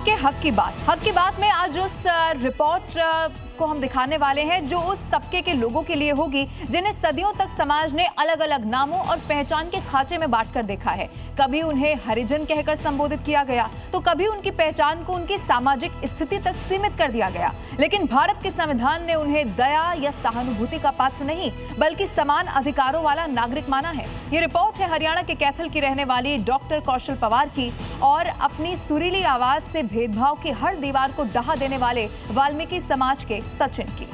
के हक की बात में आज उस रिपोर्ट को हम दिखाने वाले हैं जो उस तबके के लोगों के लिए होगी जिन्हें सदियों तक समाज ने अलग अलग नामों और पहचान के खांचे में बांटकर देखा है। कभी उन्हें हरिजन कहकर संबोधित किया गया तो कभी उनकी पहचान को उनकी सामाजिक स्थिति तक सीमित कर दिया गया। लेकिन भारत के संविधान ने उन्हें दया या सहानुभूति का पात्र नहीं बल्कि समान अधिकारों वाला नागरिक माना है। ये रिपोर्ट है हरियाणा के कैथल की रहने वाली डॉक्टर कौशल पवार की और अपनी सुरीली आवाज से भेदभाव की हर दीवार को ढहा देने वाले वाल्मीकि समाज के सचिन की।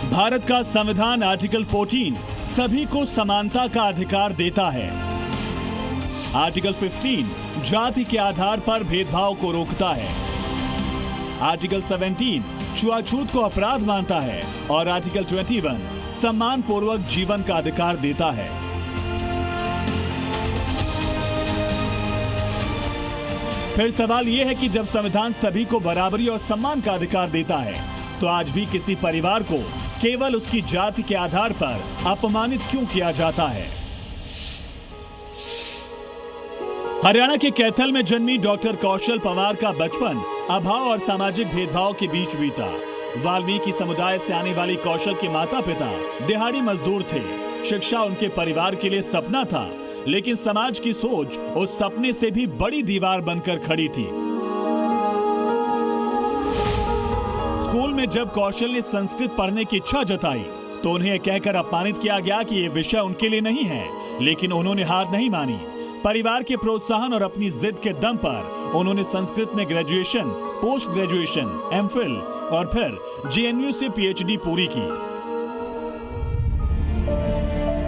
भारत का संविधान आर्टिकल 14 सभी को समानता का अधिकार देता है। आर्टिकल 15 जाति के आधार पर भेदभाव को रोकता है। आर्टिकल 17 छुआछूत को अपराध मानता है और आर्टिकल 21 सम्मान पूर्वक जीवन का अधिकार देता है। फिर सवाल यह है कि जब संविधान सभी को बराबरी और सम्मान का अधिकार देता है तो आज भी किसी परिवार को केवल उसकी जाति के आधार पर अपमानित क्यों किया जाता है। हरियाणा के कैथल में जन्मी डॉक्टर कौशल पवार का बचपन अभाव और सामाजिक भेदभाव के बीच बीता। वाल्मीकि समुदाय से आने वाली कौशल के माता पिता दिहाड़ी मजदूर थे। शिक्षा उनके परिवार के लिए सपना था, लेकिन समाज की सोच उस सपने से भी बड़ी दीवार बनकर खड़ी थी। स्कूल में जब कौशल ने संस्कृत पढ़ने की इच्छा जताई तो उन्हें कहकर अपमानित किया गया कि यह विषय उनके लिए नहीं है, लेकिन उन्होंने हार नहीं मानी। परिवार के प्रोत्साहन और अपनी जिद के दम पर उन्होंने संस्कृत में ग्रेजुएशन, पोस्ट ग्रेजुएशन, एमफिल और फिर जेएनयू से पीएचडी पूरी की।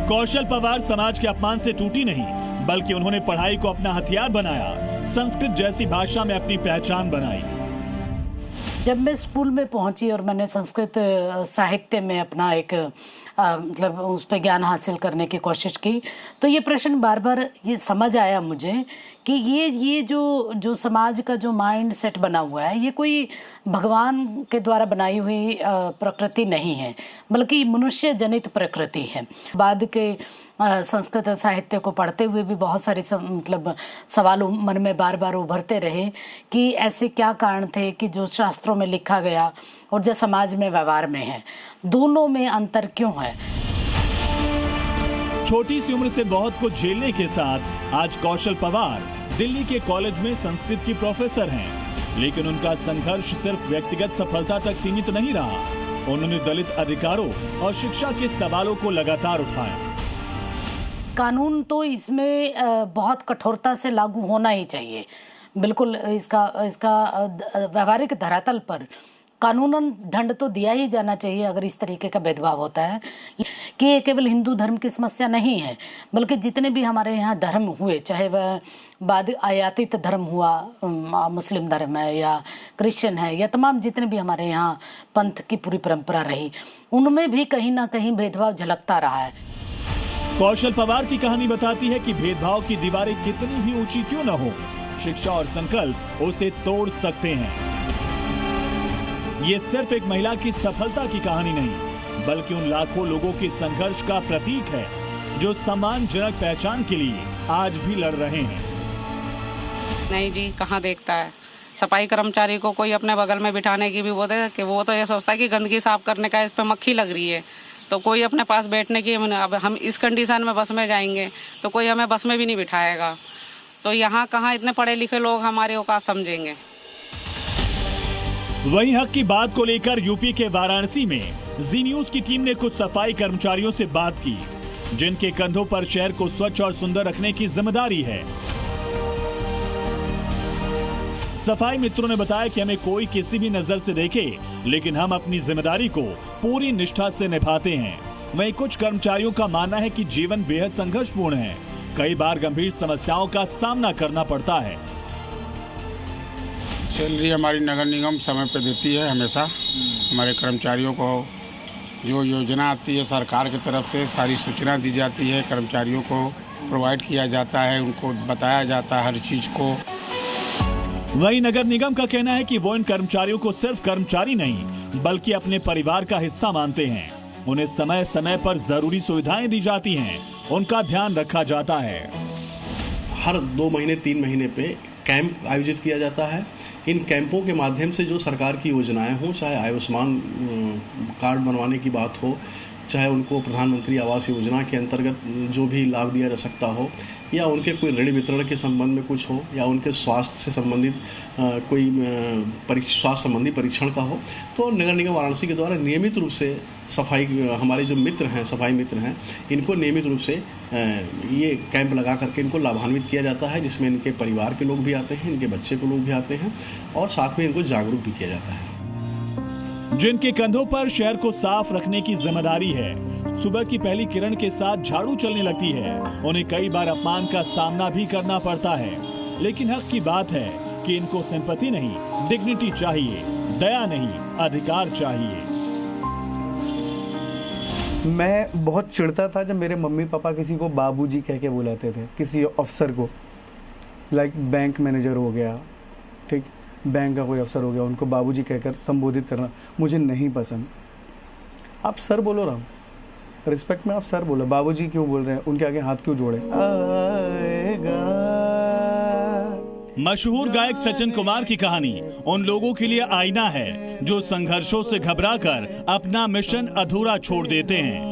कौशल पवार समाज के अपमान से टूटी नहीं बल्कि उन्होंने पढ़ाई को अपना हथियार बनाया, संस्कृत जैसी भाषा में अपनी पहचान बनाई। जब मैं स्कूल में पहुंची और मैंने संस्कृत साहित्य में अपना एक मतलब उस पर ज्ञान हासिल करने की कोशिश की तो ये प्रश्न बार बार ये समझ आया मुझे कि ये जो समाज का जो माइंड सेट बना हुआ है ये कोई भगवान के द्वारा बनाई हुई प्रकृति नहीं है बल्कि मनुष्य जनित प्रकृति है। बाद के संस्कृत साहित्य को पढ़ते हुए भी बहुत सारे मतलब सवाल मन में बार बार उभरते रहे कि ऐसे क्या कारण थे कि जो शास्त्रों में लिखा गया और जो समाज में व्यवहार में है दोनों में अंतर क्यों है। छोटी सी उम्र से बहुत कुछ झेलने के साथ आज कौशल पवार दिल्ली के कॉलेज में संस्कृत की प्रोफेसर हैं, लेकिन उनका संघर्ष सिर्फ व्यक्तिगत सफलता तक सीमित नहीं रहा। उन्होंने दलित अधिकारों और शिक्षा के सवालों को लगातार उठाया। कानून तो इसमें बहुत कठोरता से लागू होना ही चाहिए। बिल्कुल इसका व्यवहारिक धरातल पर कानूनन दंड तो दिया ही जाना चाहिए अगर इस तरीके का भेदभाव होता है कि ये केवल हिंदू धर्म की समस्या नहीं है बल्कि जितने भी हमारे यहाँ धर्म हुए चाहे वह बाद आयातित धर्म हुआ, मुस्लिम धर्म है या क्रिश्चियन है या तमाम जितने भी हमारे यहाँ पंथ की पूरी परंपरा रही उनमें भी कहीं ना कहीं भेदभाव झलकता रहा है। कौशल पवार की कहानी बताती है कि भेदभाव की दीवारें कितनी भी ऊंची क्यों न हो, शिक्षा और संकल्प उसे तोड़ सकते हैं। ये सिर्फ एक महिला की सफलता की कहानी नहीं बल्कि उन लाखों लोगों के संघर्ष का प्रतीक है जो सम्मानजनक पहचान के लिए आज भी लड़ रहे हैं। नहीं जी, कहाँ देखता है। सफाई कर्मचारी को कोई अपने बगल में बिठाने की भी बोलते कि वो तो ये सोचता है कि गंदगी साफ करने का इस पे मक्खी लग रही है तो कोई अपने पास बैठने की। अब हम इस कंडीशन में बस में जाएंगे तो कोई हमें बस में भी नहीं बिठाएगा। तो यहाँ कहाँ इतने पढ़े लिखे लोग हमारे औकात समझेंगे। वहीं हक की बात को लेकर यूपी के वाराणसी में जी न्यूज की टीम ने कुछ सफाई कर्मचारियों से बात की जिनके कंधों पर शहर को स्वच्छ और सुंदर रखने की जिम्मेदारी है। सफाई मित्रों ने बताया कि हमें कोई किसी भी नजर से देखे लेकिन हम अपनी जिम्मेदारी को पूरी निष्ठा से निभाते हैं। वहीं कुछ कर्मचारियों का मानना है कि जीवन बेहद संघर्षपूर्ण है, कई बार गंभीर समस्याओं का सामना करना पड़ता है। सैलरी हमारी नगर निगम समय पे देती है हमेशा। हमारे कर्मचारियों को जो योजना आती है सरकार की तरफ से सारी सूचना दी जाती है, कर्मचारियों को प्रोवाइड किया जाता है, उनको बताया जाता है हर चीज़ को। वहीं नगर निगम का कहना है कि वो इन कर्मचारियों को सिर्फ कर्मचारी नहीं बल्कि अपने परिवार का हिस्सा मानते हैं। उन्हें समय समय पर जरूरी सुविधाएं दी जाती हैं उनका ध्यान रखा जाता है। हर 2 महीने 3 महीने पे कैंप आयोजित किया जाता है। इन कैंपों के माध्यम से जो सरकार की योजनाएं हों, चाहे आयुष्मान कार्ड बनवाने की बात हो, चाहे उनको प्रधानमंत्री आवास योजना के अंतर्गत जो भी लाभ दिया जा सकता हो, या उनके कोई ऋण वितरण के संबंध में कुछ हो, या उनके स्वास्थ्य से संबंधित कोई स्वास्थ्य संबंधी परीक्षण का हो, तो नगर निगम वाराणसी के द्वारा नियमित रूप से सफाई, हमारे जो मित्र हैं, सफाई मित्र हैं, इनको नियमित रूप से ये कैंप लगा करके इनको लाभान्वित किया जाता है, जिसमें इनके परिवार के लोग भी आते हैं, इनके बच्चे के लोग भी आते हैं, और साथ में इनको जागरूक भी किया जाता है। जिनके कंधों पर शहर को साफ रखने की जिम्मेदारी है, सुबह की पहली किरण के साथ झाड़ू चलने लगती है, उन्हें कई बार अपमान का सामना भी करना पड़ता है, लेकिन हक की बात है कि इनको सिंपैथी नहीं, डिग्निटी चाहिए, दया नहीं, अधिकार चाहिए। मैं बहुत चिढ़ता था जब मेरे मम्मी पापा किसी को बाबूजी कह के बुलाते थे, किसी अफसर को, लाइक बैंक मैनेजर हो गया, ठीक, बैंक का कोई अफसर हो गया, उनको बाबूजी कहकर संबोधित करना मुझे नहीं पसंद। आप सर बोलो ना, रिस्पेक्ट में आप सर बोलो, बाबूजी क्यों बोल रहे हैं, उनके आगे हाथ क्यों जोड़े। मशहूर गायक सचिन कुमार की कहानी उन लोगों के लिए आईना है जो संघर्षों से घबराकर अपना मिशन अधूरा छोड़ देते हैं।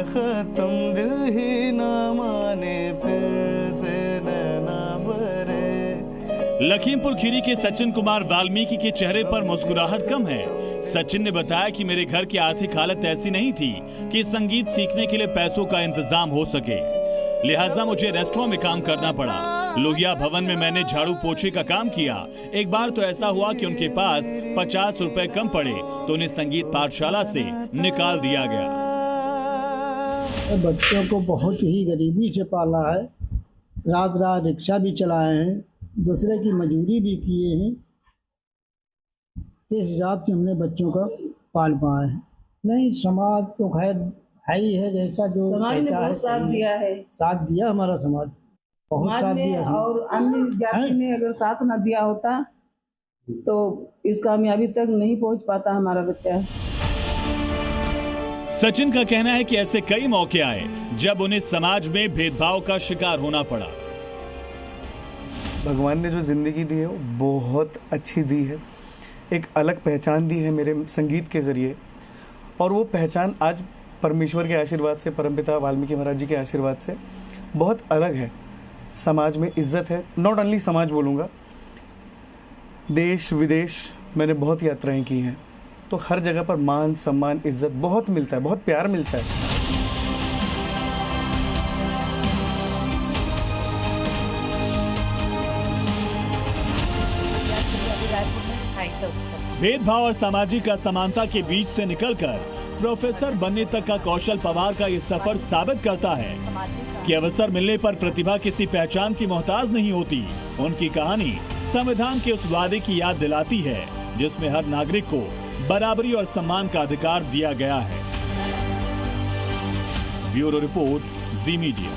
खत्म दिल ही ना माने, फिर से नैना भरे। लखीमपुर खीरी के सचिन कुमार वाल्मीकि के चेहरे पर मुस्कुराहट कम है। सचिन ने बताया कि मेरे घर की आर्थिक हालत ऐसी नहीं थी कि संगीत सीखने के लिए पैसों का इंतजाम हो सके, लिहाजा मुझे रेस्टोरेंट में काम करना पड़ा। लोहिया भवन में मैंने झाड़ू पोछे का काम किया। एक बार तो ऐसा हुआ कि उनके पास 50 रुपए कम पड़े तो उन्हें संगीत पाठशाला से निकाल दिया गया। बच्चों को बहुत ही गरीबी से पाला है, रात रात रिक्शा भी चलाए हैं, दूसरे की मजदूरी भी किए हैं, इस हिसाब से हमने बच्चों का पाल पाए हैं। नहीं, समाज तो खैर है ही है, जैसा जो कहता है साथ दिया है, साथ दिया हमारा समाज, बहुत साथ दिया। और अन्य जाति ने अगर साथ न दिया होता तो इस कामयाबी तक नहीं पहुंच पाता हमारा बच्चा। सचिन का कहना है कि ऐसे कई मौके आए जब उन्हें समाज में भेदभाव का शिकार होना पड़ा। भगवान ने जो जिंदगी दी है वो बहुत अच्छी दी है, एक अलग पहचान दी है मेरे संगीत के जरिए, और वो पहचान आज परमेश्वर के आशीर्वाद से, परमपिता वाल्मीकि महाराज जी के आशीर्वाद से बहुत अलग है। समाज में इज्जत है, नॉट ओनली समाज बोलूँगा, देश विदेश मैंने बहुत यात्राएं की हैं, तो हर जगह पर मान सम्मान इज्जत बहुत मिलता है, बहुत प्यार मिलता है। भेदभाव और सामाजिक असमानता के बीच से निकलकर प्रोफेसर बनने तक का कौशल पवार का ये सफर साबित करता है कि अवसर मिलने पर प्रतिभा किसी पहचान की मोहताज नहीं होती। उनकी कहानी संविधान के उस वादे की याद दिलाती है जिसमें हर नागरिक को बराबरी और सम्मान का अधिकार दिया गया है। ब्यूरो रिपोर्ट, जी मीडिया।